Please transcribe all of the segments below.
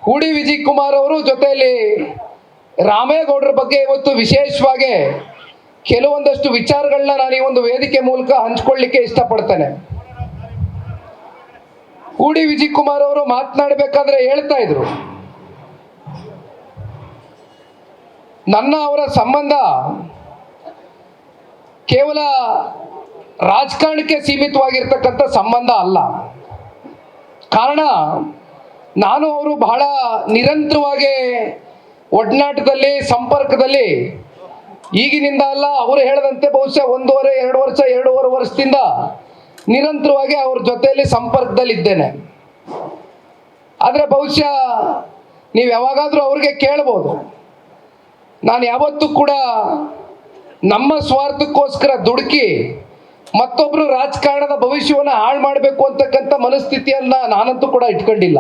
ಹೂಡಿ ವಿಜಯ್ ಕುಮಾರ್ ಅವರು ಜೊತೆಯಲ್ಲಿ ರಾಮೇಗೌಡರ ಬಗ್ಗೆ ಇವತ್ತು ವಿಶೇಷವಾಗಿ ಕೆಲವೊಂದಷ್ಟು ವಿಚಾರಗಳನ್ನ ನಾನು ಈ ಒಂದು ವೇದಿಕೆ ಮೂಲಕ ಹಂಚ್ಕೊಳ್ಳಿಕ್ಕೆ ಇಷ್ಟಪಡ್ತೇನೆ. ಹೂಡಿ ವಿಜಯ್ ಕುಮಾರ್ ಅವರು ಮಾತನಾಡಬೇಕಾದ್ರೆ ಹೇಳ್ತಾ ಇದ್ರು, ನನ್ನ ಅವರ ಸಂಬಂಧ ಕೇವಲ ರಾಜಕಾರಣಕ್ಕೆ ಸೀಮಿತವಾಗಿರ್ತಕ್ಕಂಥ ಸಂಬಂಧ ಅಲ್ಲ. ಕಾರಣ ನಾನು ಅವರು ಬಹಳ ನಿರಂತರವಾಗಿ ಒಡನಾಟದಲ್ಲಿ ಸಂಪರ್ಕದಲ್ಲಿ, ಈಗಿನಿಂದ ಅಲ್ಲ, ಅವರು ಹೇಳದಂತೆ ಬಹುಶಃ 1.5 ವರ್ಷದಿಂದ ನಿರಂತರವಾಗಿ ಅವ್ರ ಜೊತೆಯಲ್ಲಿ ಸಂಪರ್ಕದಲ್ಲಿ ಇದ್ದೇನೆ. ಆದರೆ ಬಹುಶಃ ನೀವು ಯಾವಾಗಾದರೂ ಅವ್ರಿಗೆ ಕೇಳ್ಬೋದು, ನಾನು ಯಾವತ್ತೂ ಕೂಡ ನಮ್ಮ ಸ್ವಾರ್ಥಕ್ಕೋಸ್ಕರ ದುಡುಕಿ ಮತ್ತೊಬ್ಬರು ರಾಜಕಾರಣದ ಭವಿಷ್ಯವನ್ನು ಹಾಳು ಮಾಡಬೇಕು ಅಂತಕ್ಕಂಥ ಮನಸ್ಥಿತಿಯನ್ನ ನಾನಂತೂ ಕೂಡ ಇಟ್ಕೊಂಡಿಲ್ಲ.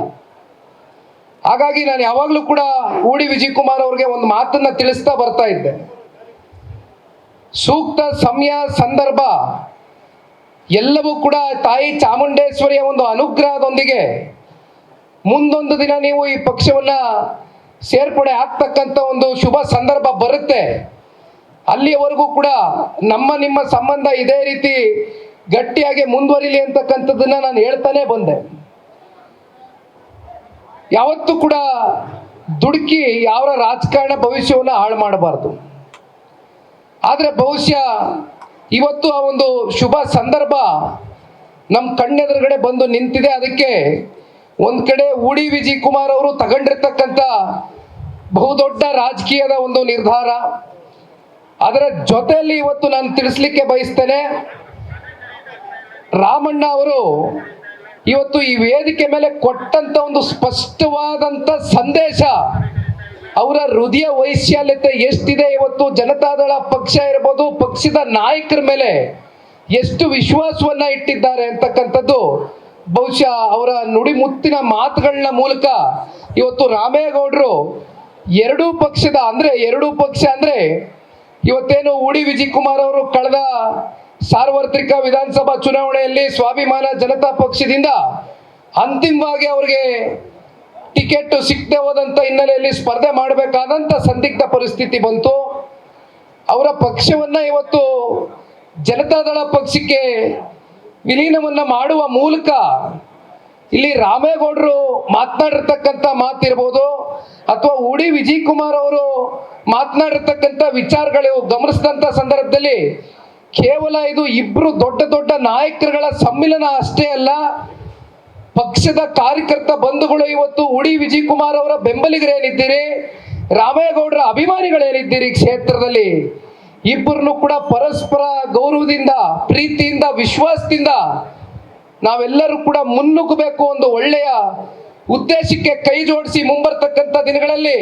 ಹಾಗಾಗಿ ನಾನು ಯಾವಾಗಲೂ ಕೂಡ ಹೂಡಿ ವಿಜಯ್ ಕುಮಾರ್ ಅವ್ರಿಗೆ ಒಂದು ಮಾತನ್ನ ತಿಳಿಸ್ತಾ ಬರ್ತಾ ಇದ್ದೆ, ಸೂಕ್ತ ಸಮಯ ಸಂದರ್ಭ ಎಲ್ಲವೂ ಕೂಡ ತಾಯಿ ಚಾಮುಂಡೇಶ್ವರಿಯ ಒಂದು ಅನುಗ್ರಹದೊಂದಿಗೆ ಮುಂದೊಂದು ದಿನ ನೀವು ಈ ಪಕ್ಷವನ್ನ ಸೇರ್ಪಡೆ ಆಗ್ತಕ್ಕಂಥ ಒಂದು ಶುಭ ಸಂದರ್ಭ ಬರುತ್ತೆ. ಅಲ್ಲಿಯವರೆಗೂ ಕೂಡ ನಿಮ್ಮ ಸಂಬಂಧ ಇದೇ ರೀತಿ ಗಟ್ಟಿಯಾಗಿ ಮುಂದುವರಿಲಿ ಅಂತಕ್ಕಂಥದ್ದನ್ನ ನಾನು ಹೇಳ್ತಾನೆ ಬಂದೆ. ಯಾವತ್ತೂ ಕೂಡ ದುಡುಕಿ ಯಾವ ರಾಜಕಾರಣ ಭವಿಷ್ಯವನ್ನು ಹಾಳು ಮಾಡಬಾರ್ದು. ಆದರೆ ಬಹುಶಃ ಇವತ್ತು ಆ ಒಂದು ಶುಭ ಸಂದರ್ಭ ನಮ್ಮ ಕಣ್ಣೆದುರುಗಡೆ ಬಂದು ನಿಂತಿದೆ. ಅದಕ್ಕೆ ಒಂದ್ ಕಡೆ ಹೂಡಿ ವಿಜಯ್ ಕುಮಾರ್ ಅವರು ತಗೊಂಡಿರ್ತಕ್ಕಂಥ ಬಹುದೊಡ್ಡ ರಾಜಕೀಯದ ಒಂದು ನಿರ್ಧಾರ, ಅದರ ಜೊತೆಯಲ್ಲಿ ಇವತ್ತು ನಾನು ತಿಳಿಸ್ಲಿಕ್ಕೆ ಬಯಸ್ತೇನೆ, ರಾಮಣ್ಣ ಅವರು ಇವತ್ತು ಈ ವೇದಿಕೆ ಮೇಲೆ ಕೊಟ್ಟಂತ ಒಂದು ಸ್ಪಷ್ಟವಾದಂತ ಸಂದೇಶ, ಅವರ ಹೃದಯ ವೈಶಾಲ್ಯತೆ ಎಷ್ಟಿದೆ, ಇವತ್ತು ಜನತಾದಳ ಪಕ್ಷ ಇರ್ಬೋದು, ಪಕ್ಷದ ನಾಯಕರ ಮೇಲೆ ಎಷ್ಟು ವಿಶ್ವಾಸವನ್ನ ಇಟ್ಟಿದ್ದಾರೆ ಅಂತಕ್ಕಂಥದ್ದು ಬಹುಶಃ ಅವರ ನುಡಿಮುತ್ತಿನ ಮಾತುಗಳನ್ನ ಮೂಲಕ ಇವತ್ತು ರಾಮೇಗೌಡರು ಎರಡೂ ಪಕ್ಷ ಅಂದ್ರೆ ಇವತ್ತೇನು ಹೂಡಿ ವಿಜಯ್ ಕುಮಾರ್ ಅವರು ಕಳೆದ ಸಾರ್ವತ್ರಿಕ ವಿಧಾನಸಭಾ ಚುನಾವಣೆಯಲ್ಲಿ ಸ್ವಾಭಿಮಾನ ಜನತಾ ಪಕ್ಷದಿಂದ ಅಂತಿಮವಾಗಿ ಅವರಿಗೆ ಟಿಕೆಟ್ ಸಿಗದೆ ಹೋದಂತ ಹಿನ್ನೆಲೆಯಲ್ಲಿ ಸ್ಪರ್ಧೆ ಮಾಡಬೇಕಾದಂತ ಸಂದಿಗ್ಧ ಪರಿಸ್ಥಿತಿ ಬಂತು. ಅವರ ಪಕ್ಷವನ್ನ ಇವತ್ತು ಜನತಾದಳ ಪಕ್ಷಕ್ಕೆ ವಿಲೀನವನ್ನ ಮಾಡುವ ಮೂಲಕ ಇಲ್ಲಿ ರಾಮೇಗೌಡರು ಮಾತನಾಡಿರ್ತಕ್ಕಂಥ ಮಾತಿರ್ಬೋದು ಅಥವಾ ಹೂಡಿ ವಿಜಯ್ ಕುಮಾರ್ ಅವರು ಮಾತನಾಡಿರ್ತಕ್ಕಂಥ ವಿಚಾರಗಳು ಗಮನಿಸಿದಂಥ ಸಂದರ್ಭದಲ್ಲಿ ಕೇವಲ ಇದು ಇಬ್ರು ದೊಡ್ಡ ನಾಯಕರುಗಳ ಸಮ್ಮಿಲನ ಅಷ್ಟೇ ಅಲ್ಲ, ಪಕ್ಷದ ಕಾರ್ಯಕರ್ತ ಬಂಧುಗಳು ಇವತ್ತು ಹೂಡಿ ವಿಜಯ್ ಕುಮಾರ್ ಅವರ ಬೆಂಬಲಿಗರೇನಿದ್ದೀರಿ, ರಾಮೇಗೌಡರ ಅಭಿಮಾನಿಗಳೇನಿದ್ದೀರಿ ಕ್ಷೇತ್ರದಲ್ಲಿ, ಇಬ್ಬರನ್ನು ಕೂಡ ಪರಸ್ಪರ ಗೌರವದಿಂದ, ಪ್ರೀತಿಯಿಂದ, ವಿಶ್ವಾಸದಿಂದ ನಾವೆಲ್ಲರೂ ಕೂಡ ಮುನ್ನುಗ್ಗಬೇಕು. ಒಂದು ಒಳ್ಳೆಯ ಉದ್ದೇಶಕ್ಕೆ ಕೈ ಜೋಡಿಸಿ ಮುಂಬರ್ತಕ್ಕಂಥ ದಿನಗಳಲ್ಲಿ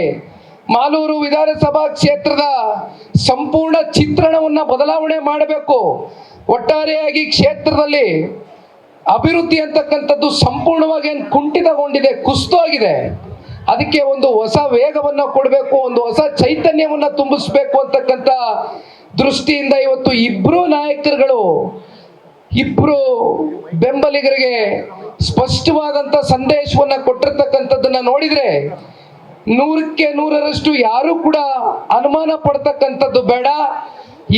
ಮಾಲೂರು ವಿಧಾನಸಭಾ ಕ್ಷೇತ್ರದ ಸಂಪೂರ್ಣ ಚಿತ್ರಣವನ್ನ ಬದಲಾವಣೆ ಮಾಡಬೇಕು. ಒಟ್ಟಾರೆಯಾಗಿ ಕ್ಷೇತ್ರದಲ್ಲಿ ಅಭಿವೃದ್ಧಿ ಅಂತಕ್ಕಂಥದ್ದು ಸಂಪೂರ್ಣವಾಗಿ ಕುಂಠಿತಗೊಂಡಿದೆ, ಕುಸಿತೋಗಿದೆ. ಅದಕ್ಕೆ ಒಂದು ಹೊಸ ವೇಗವನ್ನ ಕೊಡಬೇಕು, ಒಂದು ಹೊಸ ಚೈತನ್ಯವನ್ನ ತುಂಬಿಸ್ಬೇಕು ಅಂತಕ್ಕಂಥ ದೃಷ್ಟಿಯಿಂದ ಇವತ್ತು ಇಬ್ರು ನಾಯಕರುಗಳು, ಇಬ್ರು ಬೆಂಬಲಿಗರಿಗೆ ಸ್ಪಷ್ಟವಾದಂತ ಸಂದೇಶವನ್ನ ಕೊಟ್ಟಿರ್ತಕ್ಕಂಥದ್ದನ್ನ ನೋಡಿದ್ರೆ 100ಕ್ಕೆ 100ರಷ್ಟು ಯಾರು ಕೂಡ ಅನುಮಾನ ಪಡ್ತಕ್ಕಂಥದ್ದು ಬೇಡ.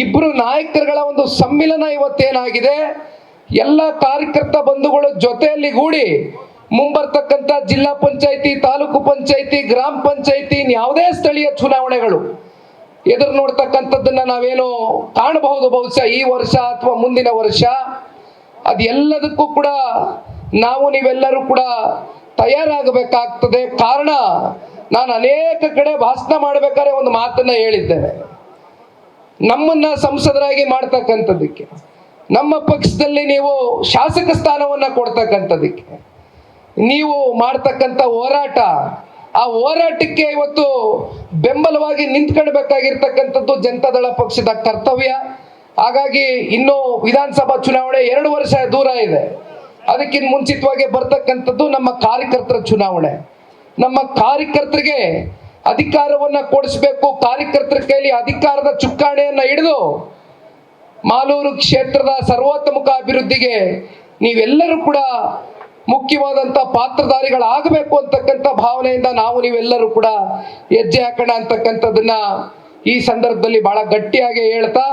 ಇಬ್ರು ನಾಯಕರುಗಳ ಒಂದು ಸಮ್ಮಿಲನ ಇವತ್ತೇನಾಗಿದೆ, ಎಲ್ಲ ಕಾರ್ಯಕರ್ತ ಬಂಧುಗಳು ಜೊತೆಯಲ್ಲಿ ಗೂಡಿ ಮುಂಬರ್ತಕ್ಕಂಥ ಜಿಲ್ಲಾ ಪಂಚಾಯಿತಿ, ತಾಲೂಕು ಪಂಚಾಯಿತಿ, ಗ್ರಾಮ ಪಂಚಾಯಿತಿ, ಯಾವುದೇ ಸ್ಥಳೀಯ ಚುನಾವಣೆಗಳು ಎದುರು ನೋಡ್ತಕ್ಕಂಥದ್ದನ್ನ ನಾವೇನು ಕಾಣಬಹುದು ಬಹುಶಃ ಈ ವರ್ಷ ಅಥವಾ ಮುಂದಿನ ವರ್ಷ. ಅದೆಲ್ಲದಕ್ಕೂ ಕೂಡ ನೀವೆಲ್ಲರೂ ಕೂಡ ತಯಾರಾಗಬೇಕಾಗ್ತದೆ. ಕಾರಣ ನಾನು ಅನೇಕ ಕಡೆ ಭಾಷಣ ಮಾಡಬೇಕಾದ್ರೆ ಒಂದು ಮಾತನ್ನ ಹೇಳಿದ್ದೇನೆ, ನಮ್ಮನ್ನ ಸಂಸದರಾಗಿ ಮಾಡ್ತಕ್ಕಂಥದ್ದಕ್ಕೆ, ನಮ್ಮ ಪಕ್ಷದಲ್ಲಿ ನೀವು ಶಾಸಕ ಸ್ಥಾನವನ್ನ ಕೊಡ್ತಕ್ಕಂಥದ್ದಕ್ಕೆ ನೀವು ಮಾಡ್ತಕ್ಕಂಥ ಹೋರಾಟ, ಆ ಹೋರಾಟಕ್ಕೆ ಇವತ್ತು ಬೆಂಬಲವಾಗಿ ನಿಂತ್ಕೊಳ್ಬೇಕಾಗಿರ್ತಕ್ಕಂಥದ್ದು ಜನತಾದಳ ಪಕ್ಷದ ಕರ್ತವ್ಯ. ಹಾಗಾಗಿ ಇನ್ನು ವಿಧಾನಸಭಾ ಚುನಾವಣೆ 2 ವರ್ಷ ದೂರ ಇದೆ. ಅದಕ್ಕಿಂತ ಮುಂಚಿತವಾಗಿ ಬರ್ತಕ್ಕಂಥದ್ದು ನಮ್ಮ ಕಾರ್ಯಕರ್ತರ ಚುನಾವಣೆ. ನಮ್ಮ ಕಾರ್ಯಕರ್ತರಿಗೆ ಅಧಿಕಾರವನ್ನ ಕೊಡಿಸಬೇಕು. ಕಾರ್ಯಕರ್ತರ ಕೈಲಿ ಅಧಿಕಾರದ ಚುಕ್ಕಾಣಿಯನ್ನ ಹಿಡಿದು ಮಾಲೂರು ಕ್ಷೇತ್ರದ ಸರ್ವತೋಮುಖ ಅಭಿವೃದ್ಧಿಗೆ ನೀವೆಲ್ಲರೂ ಕೂಡ ಮುಖ್ಯವಾದಂಥ ಪಾತ್ರಧಾರಿಗಳಾಗಬೇಕು ಅಂತಕ್ಕಂಥ ಭಾವನೆಯಿಂದ ನಾವು ನೀವೆಲ್ಲರೂ ಕೂಡ ಹೆಜ್ಜೆ ಹಾಕೋಣ ಅಂತಕ್ಕಂಥದ್ದನ್ನ ಈ ಸಂದರ್ಭದಲ್ಲಿ ಬಹಳ ಗಟ್ಟಿಯಾಗಿ ಹೇಳ್ತಾ